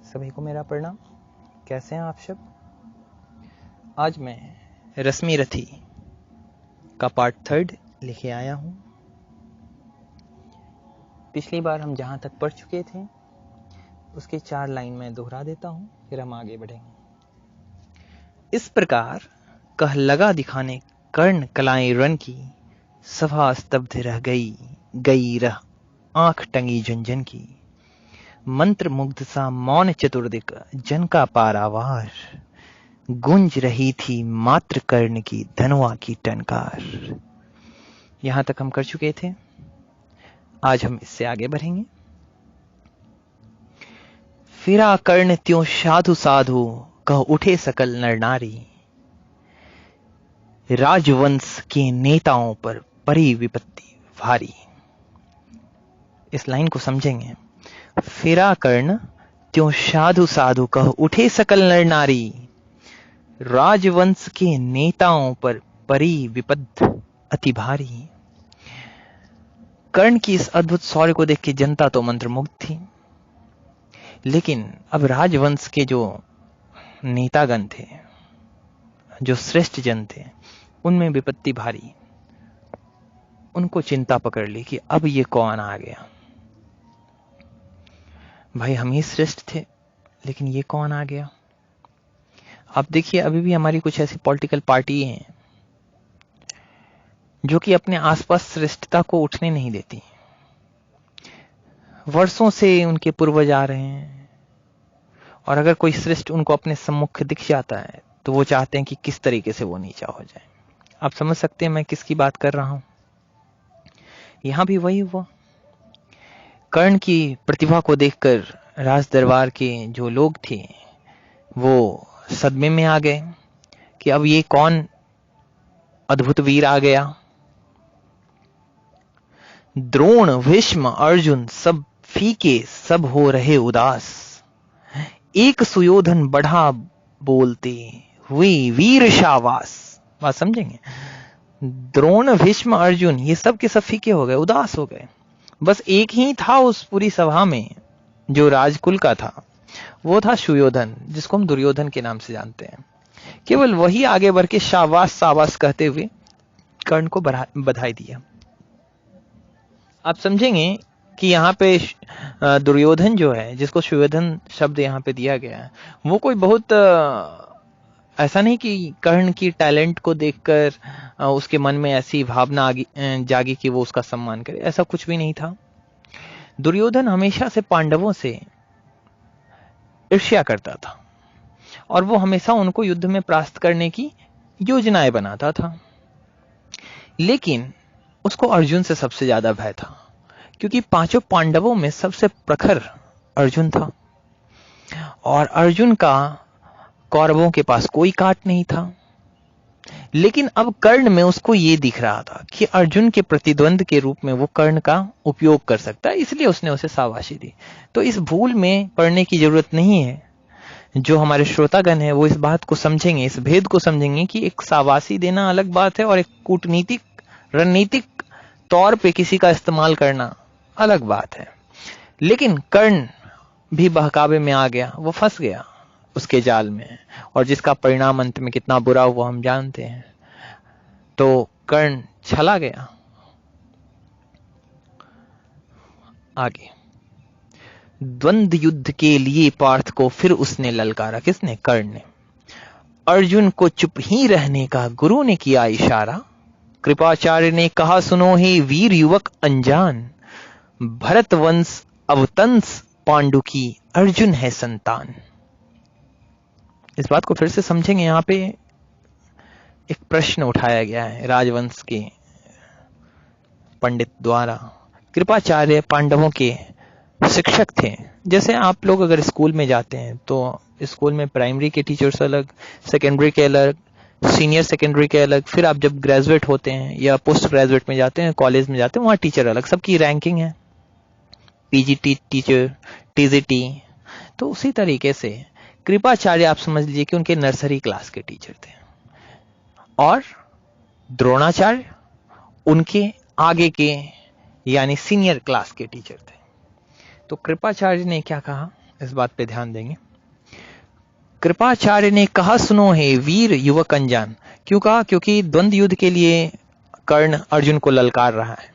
सभी को मेरा प्रणाम। कैसे हैं आप सब? आज मैं रश्मि रथी का पार्ट 3 लेके आया हूं। पिछली बार हम जहां तक पढ़ चुके थे उसके 4 लाइन में दोहरा देता हूं, फिर हम आगे बढ़ेंगे। इस प्रकार कह लगा दिखाने कर्ण कलाएं रन की, सभा स्तब्ध रह गई रह आंख टंगी झुंझुन की। मंत्र मुग्ध सा मौन चतुर्दिक जन का पारावार, गूंज रही थी मात्र कर्ण की धनुआ की टनकार। यहां तक हम कर चुके थे, आज हम इससे आगे बढ़ेंगे। फिरा कर्ण त्यों साधु साधु कह उठे सकल नर नारी, राजवंश के नेताओं पर पड़ी विपत्ति भारी। इस लाइन को समझेंगे। फिरा कर्ण त्यों साधु साधु कह उठे सकल नर नारी, राजवंश के नेताओं पर पड़ी विपत्ति अति भारी। कर्ण की इस अद्भुत शौर्य को देख के जनता तो मंत्रमुग्ध थी, लेकिन अब राजवंश के जो नेतागण थे, जो श्रेष्ठ जन थे, उनमें विपत्ति भारी। उनको चिंता पकड़ ली कि अब ये कौन आ गया। भाई हम ही श्रेष्ठ थे, लेकिन ये कौन आ गया। आप देखिए, अभी भी हमारी कुछ ऐसी पॉलिटिकल पार्टी हैं जो कि अपने आसपास श्रेष्ठता को उठने नहीं देती। वर्षों से उनके पूर्वज आ रहे हैं, और अगर कोई श्रेष्ठ उनको अपने सम्मुख दिख जाता है तो वो चाहते हैं कि किस तरीके से वो नीचा हो जाए। आप समझ सकते हैं मैं किसकी बात कर रहा हूं। यहां भी वही हुआ। कर्ण की प्रतिभा को देखकर राज दरबार के जो लोग थे वो सदमे में आ गए कि अब ये कौन अद्भुत वीर आ गया। द्रोण भीष्म अर्जुन सब फीके, सब हो रहे उदास, एक सुयोधन बढ़ा बोलते हुई वीर शाबाश। बात समझेंगे। द्रोण भीष्म अर्जुन ये सब के सब फीके हो गए, उदास हो गए। बस एक ही था उस पूरी सभा में जो राजकुल का था, वो था सुयोधन, जिसको हम दुर्योधन के नाम से जानते हैं। केवल वही आगे बढ़ के शाबाश शाबाश कहते हुए कर्ण को बधाई दिया। आप समझेंगे कि यहाँ पे दुर्योधन जो है, जिसको सुयोधन शब्द यहाँ पे दिया गया है, वो कोई बहुत ऐसा नहीं कि कर्ण की टैलेंट को देखकर उसके मन में ऐसी भावना जागी कि वो उसका सम्मान करे। ऐसा कुछ भी नहीं था। दुर्योधन हमेशा से पांडवों से ईर्ष्या करता था, और वो हमेशा उनको युद्ध में परास्त करने की योजनाएं बनाता था। लेकिन उसको अर्जुन से सबसे ज्यादा भय था, क्योंकि 5 पांडवों में सबसे प्रखर अर्जुन था, और अर्जुन का कौरवों के पास कोई काट नहीं था। लेकिन अब कर्ण में उसको ये दिख रहा था कि अर्जुन के प्रतिद्वंद के रूप में वो कर्ण का उपयोग कर सकता है, इसलिए उसने उसे शाबाशी दी। तो इस भूल में पड़ने की जरूरत नहीं है। जो हमारे श्रोतागण है वो इस बात को समझेंगे, इस भेद को समझेंगे कि एक शाबाशी देना अलग बात है और एक कूटनीतिक रणनीतिक तौर पे किसी का इस्तेमाल करना अलग बात है। लेकिन कर्ण भी बहकावे में आ गया, वो फंस गया उसके जाल में, और जिसका परिणाम अंत में कितना बुरा हुआ हम जानते हैं। तो कर्ण छला गया। आगे द्वंद्व युद्ध के लिए पार्थ को फिर उसने ललकारा। किसने? कर्ण ने। अर्जुन को चुप ही रहने का गुरु ने किया इशारा, कृपाचार्य ने कहा सुनो हे वीर युवक अनजान, भरत वंश अवतंस पांडु की अर्जुन है संतान। इस बात को फिर से समझेंगे। यहां पे एक प्रश्न उठाया गया है राजवंश के पंडित द्वारा। कृपाचार्य पांडवों के शिक्षक थे। जैसे आप लोग अगर स्कूल में जाते हैं तो स्कूल में प्राइमरी के टीचर्स अलग, सेकेंडरी के अलग, सीनियर सेकेंडरी के अलग, फिर आप जब ग्रेजुएट होते हैं या पोस्ट ग्रेजुएट में जाते हैं, कॉलेज में जाते हैं, वहां टीचर अलग, सबकी रैंकिंग है, पीजीटी टीचर, टीजीटी। तो उसी तरीके से कृपाचार्य आप समझ लीजिए कि उनके नर्सरी क्लास के टीचर थे, और द्रोणाचार्य उनके आगे के यानी सीनियर क्लास के टीचर थे। तो कृपाचार्य ने क्या कहा इस बात पे ध्यान देंगे। कृपाचार्य ने कहा, सुनो हे वीर युवक अनजान। क्यों कहा? क्योंकि द्वंद्व युद्ध के लिए कर्ण अर्जुन को ललकार रहा है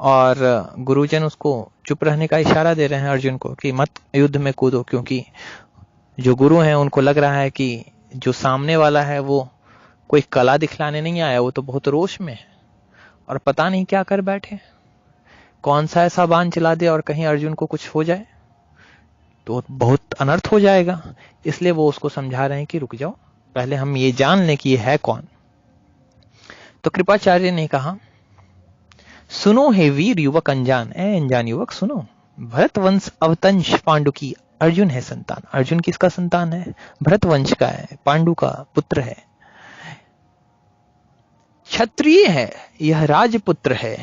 और गुरुजन उसको चुप रहने का इशारा दे रहे हैं अर्जुन को कि मत युद्ध में कूदो, क्योंकि जो गुरु हैं उनको लग रहा है कि जो सामने वाला है वो कोई कला दिखलाने नहीं आया, वो तो बहुत रोष में है और पता नहीं क्या कर बैठे, कौन सा ऐसा बाण चला दे और कहीं अर्जुन को कुछ हो जाए तो बहुत अनर्थ हो जाएगा। इसलिए वो उसको समझा रहे हैं कि रुक जाओ, पहले हम ये जान लें कि ये है कौन। तो कृपाचार्य ने कहा, सुनो हे वीर युवक अनजान, ए अनजान युवक सुनो, भरत वंश अवतंश पांडु की अर्जुन है संतान। अर्जुन किसका संतान है? भरत वंश का है, पांडु का पुत्र है, क्षत्रिय है, यह राजपुत्र है,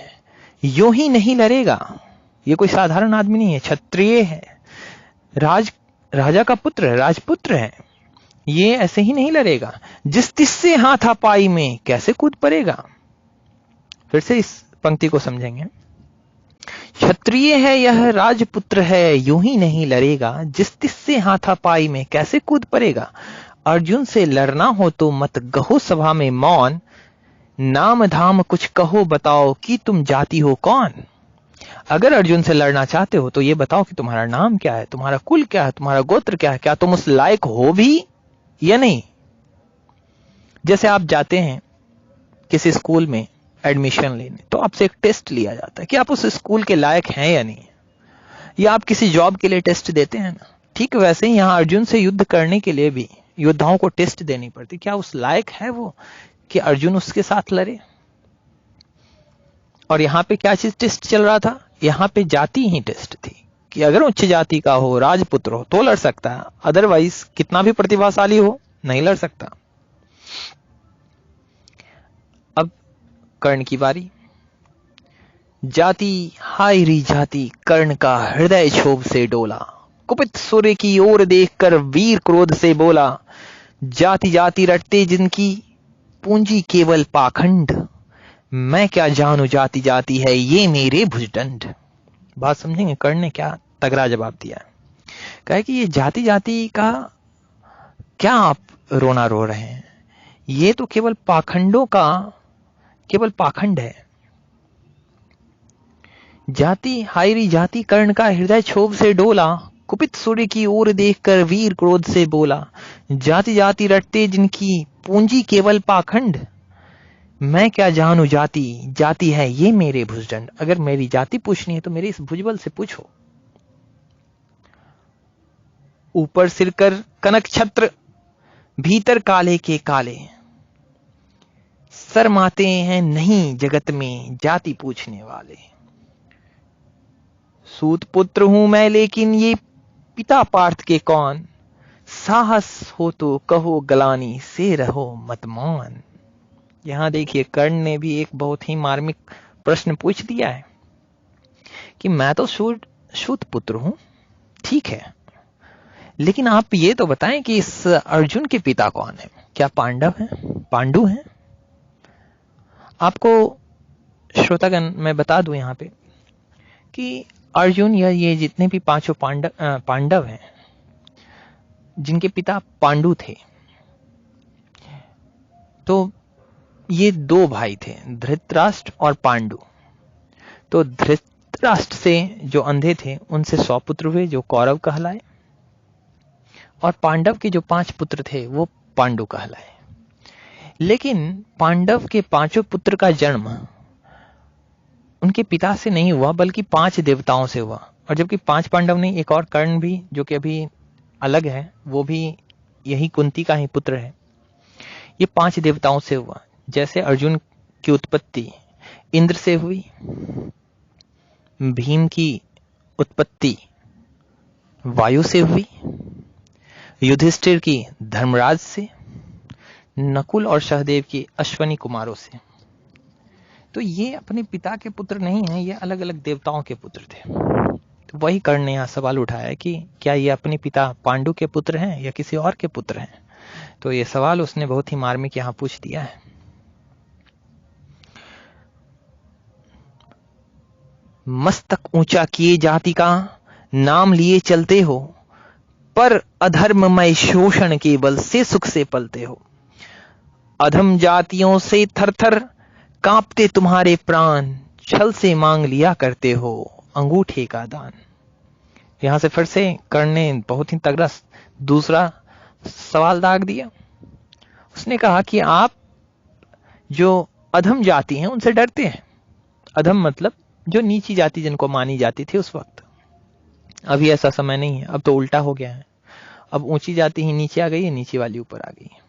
यूं ही नहीं लड़ेगा। ये कोई साधारण आदमी नहीं है, क्षत्रिय है, राजा का पुत्र है, राजपुत्र है, ये ऐसे ही नहीं लड़ेगा। जिस तिस्से हाथापाई में कैसे कूद पड़ेगा। फिर से इस पंक्ति को समझेंगे। क्षत्रिय है, यह राजपुत्र है, यूं ही नहीं लड़ेगा, जिस तिस्से हाथापाई में कैसे कूद पड़ेगा। अर्जुन से लड़ना हो तो मत गहो सभा में मौन, नाम धाम कुछ कहो बताओ कि तुम जाति हो कौन। अगर अर्जुन से लड़ना चाहते हो तो ये बताओ कि तुम्हारा नाम क्या है, तुम्हारा कुल क्या है, तुम्हारा गोत्र क्या है, क्या तुम उस लायक हो भी या नहीं। जैसे आप जाते हैं किसी स्कूल में एडमिशन लेने, तो आपसे एक टेस्ट लिया जाता है कि आप उस स्कूल के लायक हैं या नहीं, या आप किसी जॉब के लिए टेस्ट देते हैं ना। ठीक वैसे ही यहां अर्जुन से युद्ध करने के लिए भी योद्धाओं को टेस्ट देनी पड़ती, क्या उस लायक है वो कि अर्जुन उसके साथ लड़े। और यहां पे क्या चीज टेस्ट चल रहा था? यहां पे जाति ही टेस्ट थी कि अगर उच्च जाति का हो, राजपुत्र हो तो लड़ सकता है, अदरवाइज कितना भी प्रतिभाशाली हो नहीं लड़ सकता। अब कर्ण की बारी। जाति हाय री जाति, कर्ण का हृदय क्षोभ से डोला, कुपित सूर्य की ओर देखकर वीर क्रोध से बोला, जाति जाति रटते जिनकी पूंजी केवल पाखंड, मैं क्या जानू जाति जाति है ये मेरे भुजदंड। बात समझेंगे कर्ण ने क्या तगड़ा जवाब दिया है। कहे कि ये जाति जाति का क्या आप रोना रो रहे हैं, ये तो केवल पाखंडों का केवल पाखंड है। जाति हायरी जाति, कर्ण का हृदय क्षोभ से डोला, कुपित सूर्य की ओर देखकर वीर क्रोध से बोला, जाति जाति रटते जिनकी पूंजी केवल पाखंड, मैं क्या जानू जाति जाति है ये मेरे भुजदंड। अगर मेरी जाति पूछनी है तो मेरे इस भुजबल से पूछो। ऊपर सिर कर कनक छत्र, भीतर काले के काले, शर्माते हैं नहीं जगत में जाति पूछने वाले। सूत पुत्र हूं मैं लेकिन ये पिता पार्थ के कौन, साहस हो तो कहो गलानी से रहो मत मौन। यहां देखिए कर्ण ने भी एक बहुत ही मार्मिक प्रश्न पूछ दिया है कि मैं तो सूत पुत्र हूं, ठीक है, लेकिन आप ये तो बताएं कि इस अर्जुन के पिता कौन है, क्या पांडव हैं, पांडु हैं। आपको श्रोतागण मैं बता दूं यहां पे कि अर्जुन या ये जितने भी पांचों पांडव हैं जिनके पिता पांडु थे, तो ये दो भाई थे, धृतराष्ट्र और पांडु। तो धृतराष्ट्र से जो अंधे थे उनसे 100 पुत्र हुए जो कौरव कहलाए, और पांडव के जो 5 पुत्र थे वो पांडु कहलाए। लेकिन पांडव के 5 पुत्र का जन्म उनके पिता से नहीं हुआ बल्कि 5 देवताओं से हुआ। और जबकि 5 पांडव नहीं, एक और कर्ण भी जो कि अभी अलग है, वो भी यही कुंती का ही पुत्र है। ये 5 देवताओं से हुआ। जैसे अर्जुन की उत्पत्ति इंद्र से हुई, भीम की उत्पत्ति वायु से हुई, युधिष्ठिर की धर्मराज से, नकुल और सहदेव की अश्वनी कुमारों से। तो ये अपने पिता के पुत्र नहीं हैं, ये अलग अलग देवताओं के पुत्र थे। तो वही कर्ण ने यहां सवाल उठाया कि क्या ये अपने पिता पांडु के पुत्र हैं या किसी और के पुत्र हैं। तो ये सवाल उसने बहुत ही मार्मिक यहां पूछ दिया है। मस्तक ऊंचा किए जाति का, नाम लिए चलते हो, पर अधर्ममय शोषण के बल से सुख से पलते हो। अधम जातियों से थरथर कांपते तुम्हारे प्राण, छल से मांग लिया करते हो अंगूठे का दान। यहां से फिर से कर्ण ने बहुत ही तगड़ा दूसरा सवाल दाग दिया। उसने कहा कि आप जो अधम जाति हैं उनसे डरते हैं। अधम मतलब जो नीची जाति जिनको मानी जाती थी उस वक्त। अभी ऐसा समय नहीं है, अब तो उल्टा हो गया है। अब ऊंची जाति ही नीचे आ गई है, नीचे वाली ऊपर आ गई है।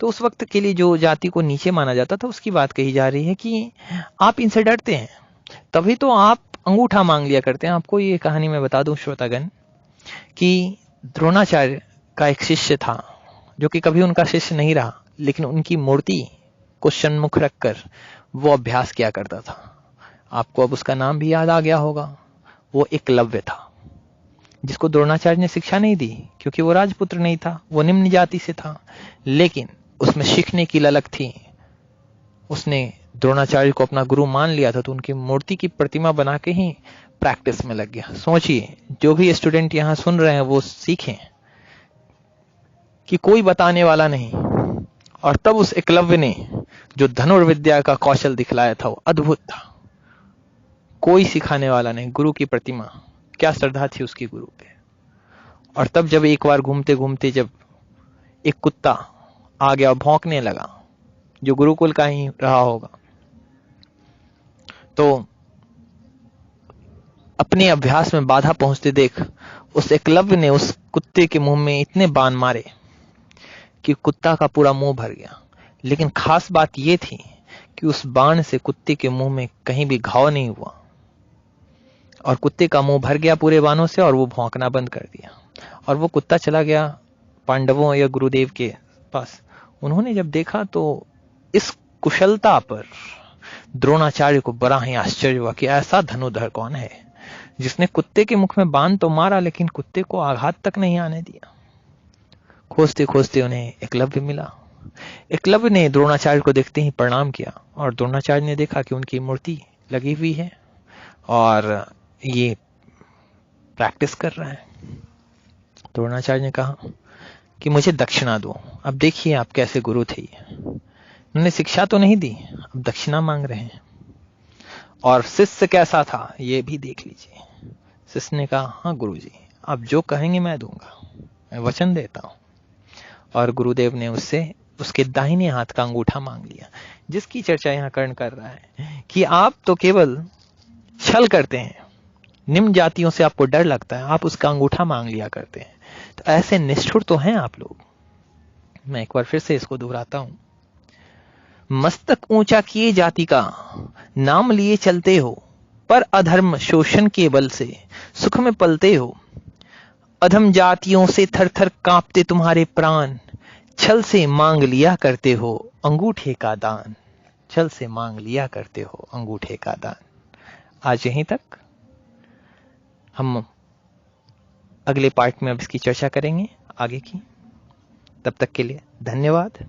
तो उस वक्त के लिए जो जाति को नीचे माना जाता था उसकी बात कही जा रही है कि आप इनसे डरते हैं, तभी तो आप अंगूठा मांग लिया करते हैं। आपको ये कहानी मैं बता दूं श्रोतागण कि द्रोणाचार्य का एक शिष्य था जो कि कभी उनका शिष्य नहीं रहा, लेकिन उनकी मूर्ति को सन्मुख रखकर वो अभ्यास किया करता था। आपको अब उसका नाम भी याद आ गया होगा। वो एकलव्य था, जिसको द्रोणाचार्य ने शिक्षा नहीं दी क्योंकि वो राजपुत्र नहीं था, वो निम्न जाति से था, लेकिन उसमें सीखने की ललक थी। उसने द्रोणाचार्य को अपना गुरु मान लिया था, तो उनकी मूर्ति की प्रतिमा बना के ही प्रैक्टिस में लग गया। सोचिए, जो भी स्टूडेंट यहां सुन रहे हैं वो सीखें कि कोई बताने वाला नहीं। और तब उस एकलव्य ने जो धनुर्विद्या का कौशल दिखलाया था वो अद्भुत था। कोई सिखाने वाला नहीं, गुरु की प्रतिमा। क्या श्रद्धा थी उसकी गुरु पे। और तब जब एक बार घूमते घूमते जब एक कुत्ता आ गया और भौंकने लगा, जो गुरुकुल का ही रहा होगा, तो अपने अभ्यास में बाधा पहुंचते देख उस एकलव्य ने उस कुत्ते के मुंह में इतने बाण मारे कि कुत्ता का पूरा मुंह भर गया। लेकिन खास बात यह थी कि उस बाण से कुत्ते के मुंह में कहीं भी घाव नहीं हुआ और कुत्ते का मुंह भर गया पूरे बाणों से और वो भौंकना बंद कर दिया। और वो कुत्ता चला गया पांडवों या गुरुदेव के पास। उन्होंने जब देखा तो इस कुशलता पर द्रोणाचार्य को बड़ा ही आश्चर्य हुआ कि ऐसा धनुर्धर कौन है जिसने कुत्ते के मुख में बाण तो मारा लेकिन कुत्ते को आघात तक नहीं आने दिया। खोजते खोजते उन्हें एकलव्य मिला। एकलव्य ने द्रोणाचार्य को देखते ही प्रणाम किया और द्रोणाचार्य ने देखा कि उनकी मूर्ति लगी हुई है और ये प्रैक्टिस कर रहा है। द्रोणाचार्य ने कहा कि मुझे दक्षिणा दो। अब देखिए आप कैसे गुरु थे। उन्होंने शिक्षा तो नहीं दी, अब दक्षिणा मांग रहे हैं। और शिष्य कैसा था ये भी देख लीजिए। शिष्य ने कहा, हाँ गुरुजी, आप जो कहेंगे मैं दूंगा, मैं वचन देता हूं। और गुरुदेव ने उससे उसके दाहिने हाथ का अंगूठा मांग लिया। जिसकी चर्चा यहां कर्ण कर रहा है कि आप तो केवल छल करते हैं, निम्न जातियों से आपको डर लगता है, आप उसका अंगूठा मांग लिया करते हैं। तो ऐसे निष्ठुर तो हैं आप लोग। मैं एक बार फिर से इसको दोहराता हूं। मस्तक ऊंचा किए जाति का नाम लिए चलते हो, पर अधर्म शोषण के बल से सुख में पलते हो। अधम जातियों से थरथर कांपते तुम्हारे प्राण, छल से मांग लिया करते हो अंगूठे का दान। छल से मांग लिया करते हो अंगूठे का दान। आज यहीं तक। हम अगले पार्ट में अब इसकी चर्चा करेंगे आगे की। तब तक के लिए धन्यवाद।